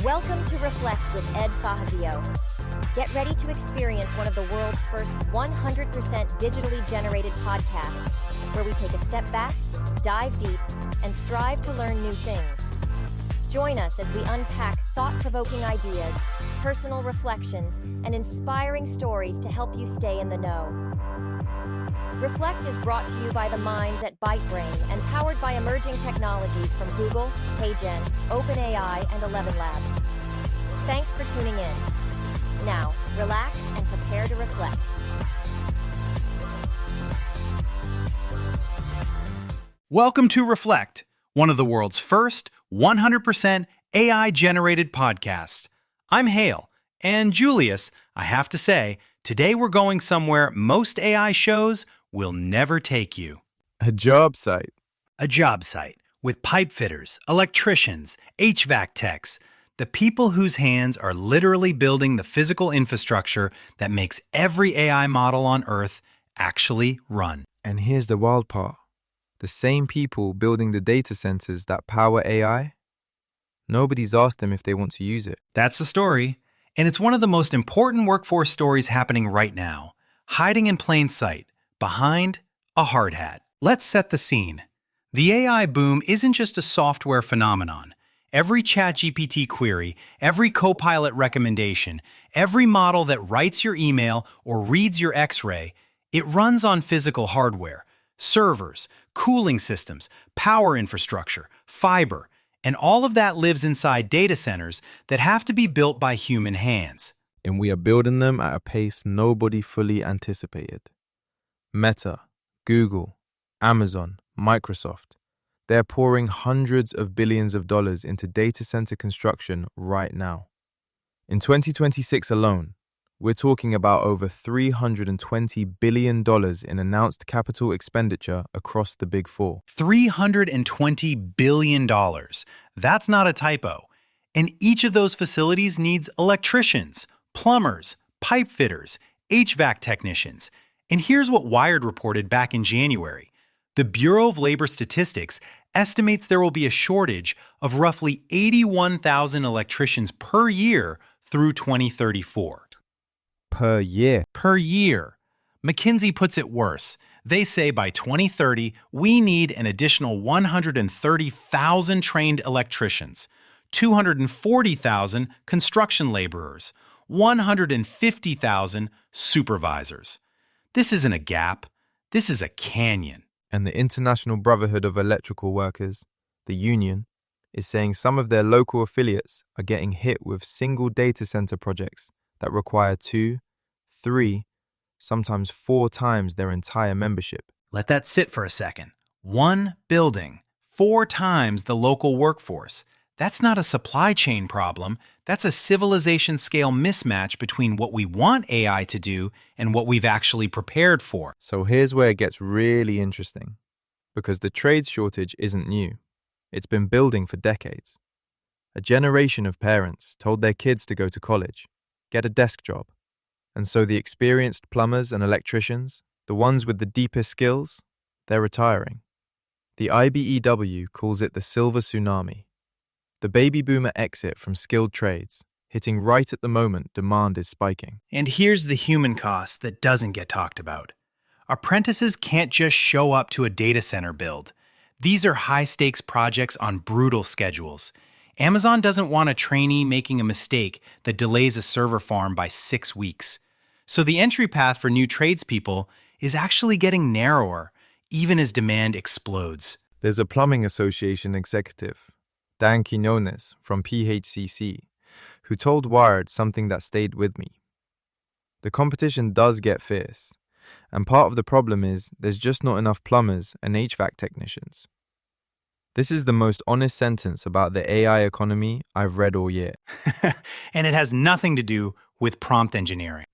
Welcome to Reflect with Ed Fassio. Get ready to experience one of the world's first 100% digitally generated podcasts, where we take a step back, dive deep, and strive to learn new things. Join us as we unpack thought-provoking ideas, personal reflections, and inspiring stories to help you stay in the know. Reflect is brought to you by the minds at ByteBrain and powered by emerging technologies from Google, HeyGen, OpenAI, and 11 Labs. Thanks for tuning in. Now, relax and prepare to reflect. Welcome to Reflect, one of the world's first 100% AI-generated podcasts. I'm Hale, and Julius, I have to say, today we're going somewhere most AI shows will never take you. A job site. A job site with pipe fitters, electricians, HVAC techs, the people whose hands are literally building the physical infrastructure that makes every AI model on Earth actually run. And here's the wild part. The same people building the data centers that power AI, nobody's asked them if they want to use it. That's the story, and it's one of the most important workforce stories happening right now, hiding in plain sight, behind a hard hat. Let's set the scene. The AI boom isn't just a software phenomenon. Every ChatGPT query, every Copilot recommendation, every model that writes your email or reads your X-ray, it runs on physical hardware, servers, cooling systems, power infrastructure, fiber, and all of that lives inside data centers that have to be built by human hands. And we are building them at a pace nobody fully anticipated. Meta, Google, Amazon, Microsoft, they're pouring hundreds of billions of dollars into data center construction right now. In 2026 alone, we're talking about over $320 billion in announced capital expenditure across the Big Four. $320 billion. That's not a typo. And each of those facilities needs electricians, plumbers, pipe fitters, HVAC technicians. And here's what Wired reported back in January. The Bureau of Labor Statistics estimates there will be a shortage of roughly 81,000 electricians per year through 2034. Per year. Per year. McKinsey puts it worse. They say by 2030, we need an additional 130,000 trained electricians, 240,000 construction laborers, 150,000 supervisors. This isn't a gap. This is a canyon. And the International Brotherhood of Electrical Workers, the union, is saying some of their local affiliates are getting hit with single data center projects that require 2, 3, sometimes 4 times their entire membership. Let that sit for a second. One building, 4 times the local workforce. That's not a supply chain problem. That's a civilization-scale mismatch between what we want AI to do and what we've actually prepared for. So here's where it gets really interesting, because the trades shortage isn't new. It's been building for decades. A generation of parents told their kids to go to college, get a desk job. And so the experienced plumbers and electricians, the ones with the deepest skills, they're retiring. The IBEW calls it the silver tsunami. The baby boomer exit from skilled trades, hitting right at the moment demand is spiking. And here's the human cost that doesn't get talked about. Apprentices can't just show up to a data center build. These are high-stakes projects on brutal schedules. Amazon doesn't want a trainee making a mistake that delays a server farm by 6 weeks. So the entry path for new tradespeople is actually getting narrower, even as demand explodes. There's a plumbing association executive, Dan Quinones from PHCC, who told Wired something that stayed with me. The competition does get fierce, and part of the problem is there's just not enough plumbers and HVAC technicians. This is the most honest sentence about the AI economy I've read all year. And it has nothing to do with prompt engineering.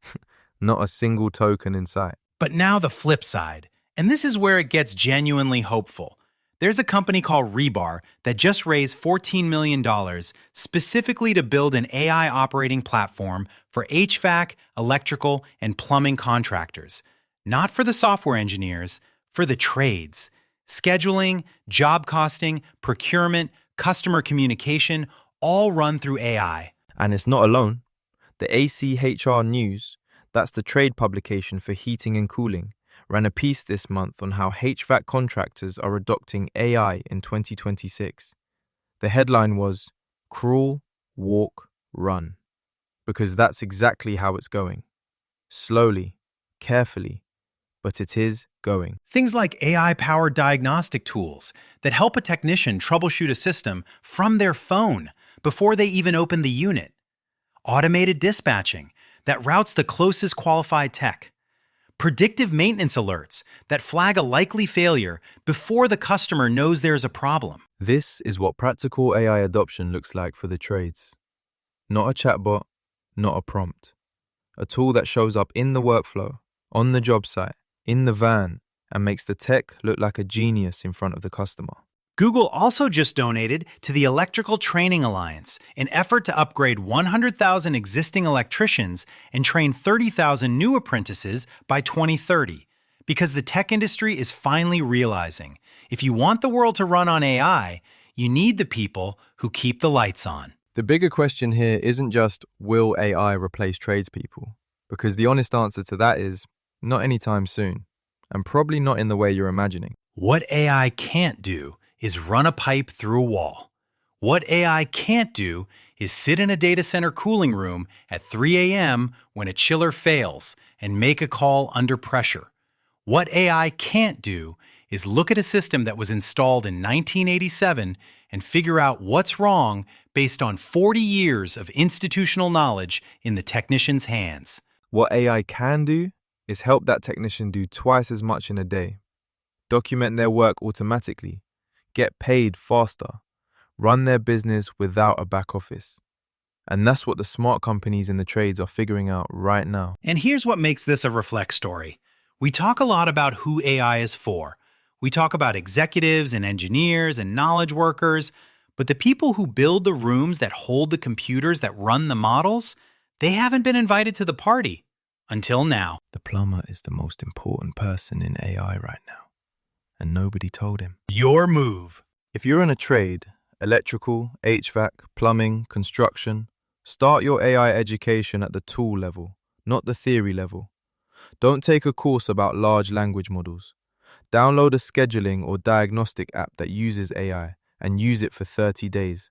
Not a single token in sight. But now the flip side, and this is where it gets genuinely hopeful. There's a company called Rebar that just raised $14 million specifically to build an AI operating platform for HVAC, electrical, and plumbing contractors. Not for the software engineers, for the trades. Scheduling, job costing, procurement, customer communication, all run through AI. And it's not alone. The ACHR News, that's the trade publication for heating and cooling, ran a piece this month on how HVAC contractors are adopting AI in 2026. The headline was, "Crawl, Walk, Run," because that's exactly how it's going. Slowly, carefully, but it is going. Things like AI-powered diagnostic tools that help a technician troubleshoot a system from their phone before they even open the unit. Automated dispatching that routes the closest qualified tech. Predictive maintenance alerts that flag a likely failure before the customer knows there's a problem. This is what practical AI adoption looks like for the trades. Not a chatbot, not a prompt. A tool that shows up in the workflow, on the job site, in the van, and makes the tech look like a genius in front of the customer. Google also just donated to the Electrical Training Alliance, an effort to upgrade 100,000 existing electricians and train 30,000 new apprentices by 2030, because the tech industry is finally realizing if you want the world to run on AI, you need the people who keep the lights on. The bigger question here isn't just, will AI replace tradespeople? Because the honest answer to that is, not anytime soon, and probably not in the way you're imagining. What AI can't do is run a pipe through a wall. What AI can't do is sit in a data center cooling room at 3 a.m. when a chiller fails and make a call under pressure. What AI can't do is look at a system that was installed in 1987 and figure out what's wrong based on 40 years of institutional knowledge in the technician's hands. What AI can do is help that technician do twice as much in a day, document their work automatically, get paid faster, run their business without a back office. And that's what the smart companies in the trades are figuring out right now. And here's what makes this a Reflect story. We talk a lot about who AI is for. We talk about executives and engineers and knowledge workers, but the people who build the rooms that hold the computers that run the models, they haven't been invited to the party until now. The plumber is the most important person in AI right now, and nobody told him. Your move. If you're in a trade, electrical, HVAC, plumbing, construction, start your AI education at the tool level, not the theory level. Don't take a course about large language models. Download a scheduling or diagnostic app that uses AI and use it for 30 days.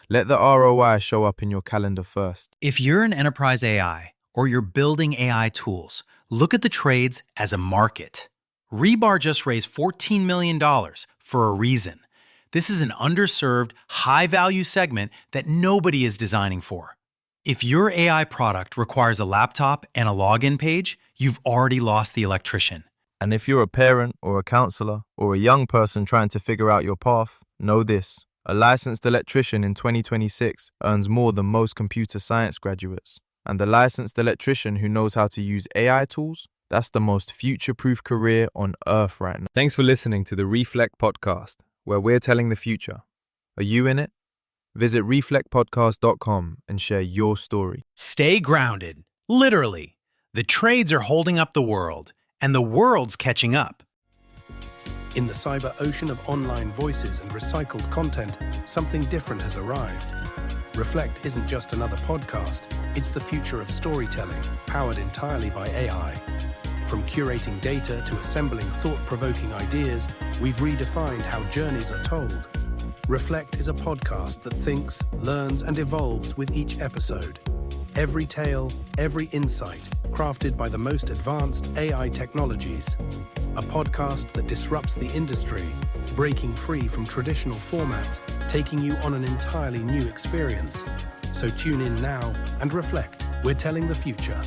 Let the ROI show up in your calendar first. If you're an enterprise AI or you're building AI tools, look at the trades as a market. Rebar just raised $14 million for a reason. This is an underserved, high-value segment that nobody is designing for. If your AI product requires a laptop and a login page, you've already lost the electrician. And if you're a parent or a counselor or a young person trying to figure out your path, know this. A licensed electrician in 2026 earns more than most computer science graduates. And the licensed electrician who knows how to use AI tools, that's the most future-proof career on earth right now. Thanks for listening to the Reflect podcast, where we're telling the future. Are you in it? Visit reflectpodcast.com and share your story. Stay grounded. Literally. The trades are holding up the world, and the world's catching up. In the cyber ocean of online voices and recycled content, something different has arrived. Reflect isn't just another podcast, it's the future of storytelling, powered entirely by AI. From curating data to assembling thought-provoking ideas, we've redefined how journeys are told. Reflect is a podcast that thinks, learns, and evolves with each episode. Every tale, every insight, crafted by the most advanced AI technologies. A podcast that disrupts the industry, breaking free from traditional formats, taking you on an entirely new experience. So tune in now and reflect. We're telling the future.